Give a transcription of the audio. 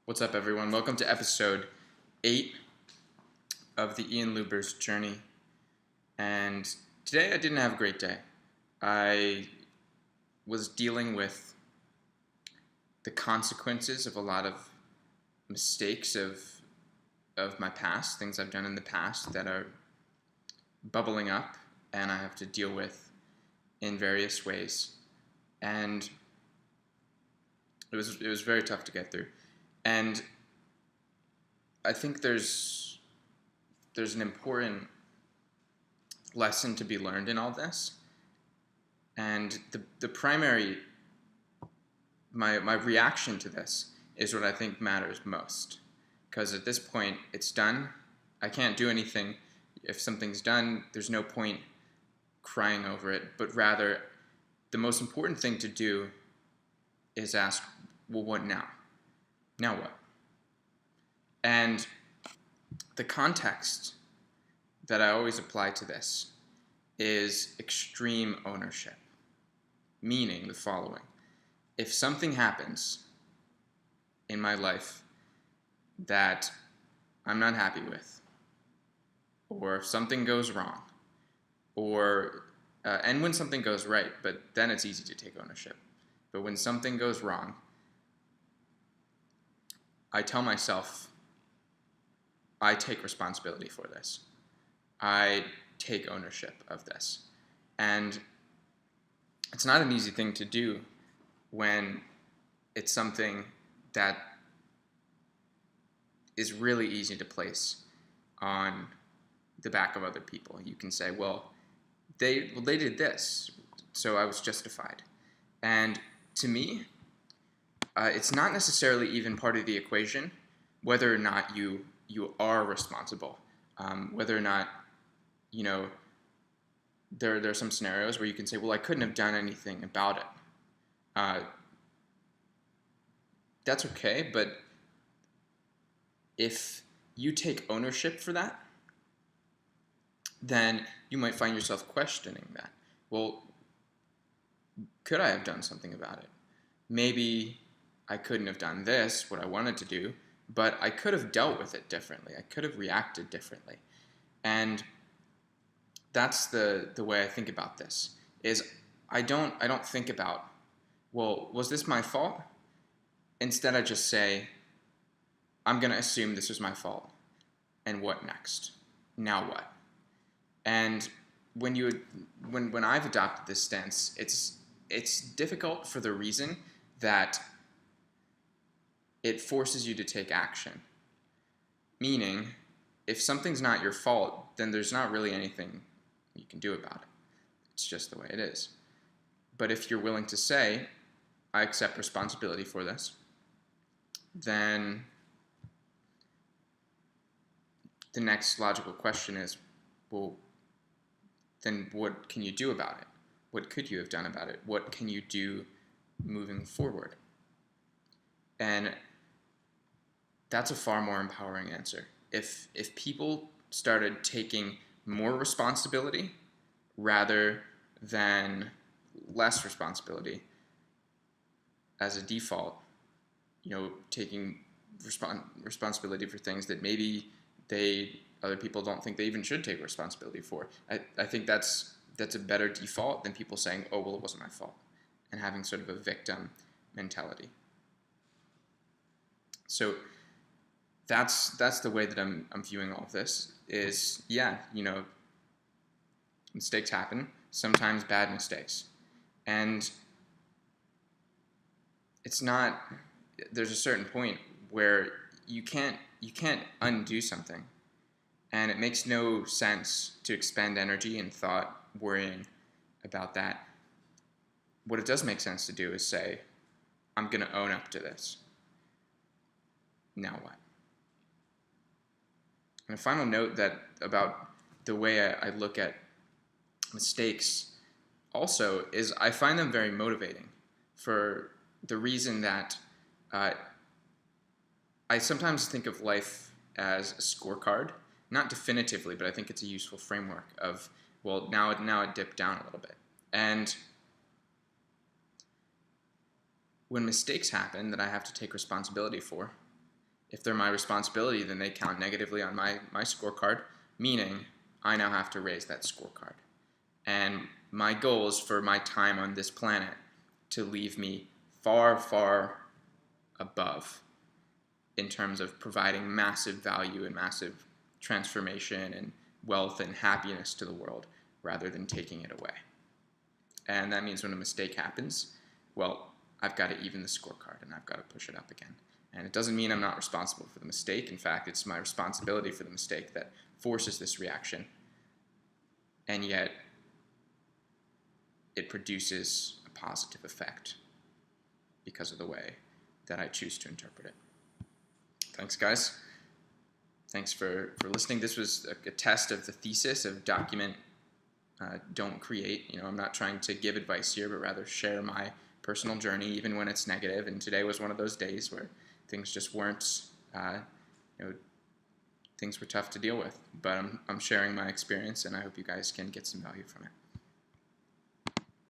What's up, everyone? Welcome to episode 8 of the Luebbers journey. And today I didn't have a great day. I was dealing with the consequences of a lot of mistakes of my past, things I've done in the past that are bubbling up and I have to deal with in various ways. And it was very tough to get through. And I think there's an important lesson to be learned in all this. And the primary, my reaction to this is what I think matters most. Because at this point, it's done. I can't do anything. If something's done, there's no point crying over it. But rather, the most important thing to do is ask, well, what now? Now what? And the context that I always apply to this is extreme ownership, meaning the following. If something happens in my life that I'm not happy with, or if something goes wrong, and when something goes right, but then it's easy to take ownership. But when something goes wrong, I tell myself, I take responsibility for this. I take ownership of this. And it's not an easy thing to do when it's something that is really easy to place on the back of other people. You can say, well, they did this, so I was justified. And to me, it's not necessarily even part of the equation whether or not you are responsible. Whether or not, there are some scenarios where you can say, well, I couldn't have done anything about it. That's okay, but if you take ownership for that, then you might find yourself questioning that. Well, could I have done something about it? Maybe I couldn't have done this, what I wanted to do, but I could have dealt with it differently. I could have reacted differently. And that's the way I think about this, is I don't think about, well, was this my fault? Instead, I just say, I'm going to assume this was my fault. And what next? Now what? And when I've adopted this stance, it's difficult for the reason that it forces you to take action. Meaning, if something's not your fault, then there's not really anything you can do about it. It's just the way it is. But if you're willing to say, I accept responsibility for this, then the next logical question is, well, then what can you do about it? What could you have done about it? What can you do moving forward? And that's a far more empowering answer. If people started taking more responsibility rather than less responsibility as a default, taking responsibility for things that maybe other people don't think they even should take responsibility for. I think that's a better default than people saying, oh, well, it wasn't my fault, and having sort of a victim mentality. So that's the way that I'm viewing all of this is, mistakes happen, sometimes bad mistakes. And it's not, there's a certain point where you can't undo something. And it makes no sense to expend energy and thought worrying about that. What it does make sense to do is say, I'm going to own up to this. Now what? And a final note about the way I look at mistakes also is I find them very motivating for the reason that I sometimes think of life as a scorecard. Not definitively, but I think it's a useful framework of, well, now it dipped down a little bit. And when mistakes happen that I have to take responsibility for, If they're my responsibility, then they count negatively on my scorecard, meaning I now have to raise that scorecard. And my goal is for my time on this planet to leave me far, far above in terms of providing massive value and massive transformation and wealth and happiness to the world rather than taking it away. And that means when a mistake happens, well, I've got to even the scorecard and I've got to push it up again. And it doesn't mean I'm not responsible for the mistake. In fact, it's my responsibility for the mistake that forces this reaction. And yet, it produces a positive effect because of the way that I choose to interpret it. Thanks, guys. Thanks for listening. This was a test of the thesis of document, don't create. I'm not trying to give advice here, but rather share my personal journey, even when it's negative. And today was one of those days where things just weren't, things were tough to deal with. But I'm sharing my experience, and I hope you guys can get some value from it.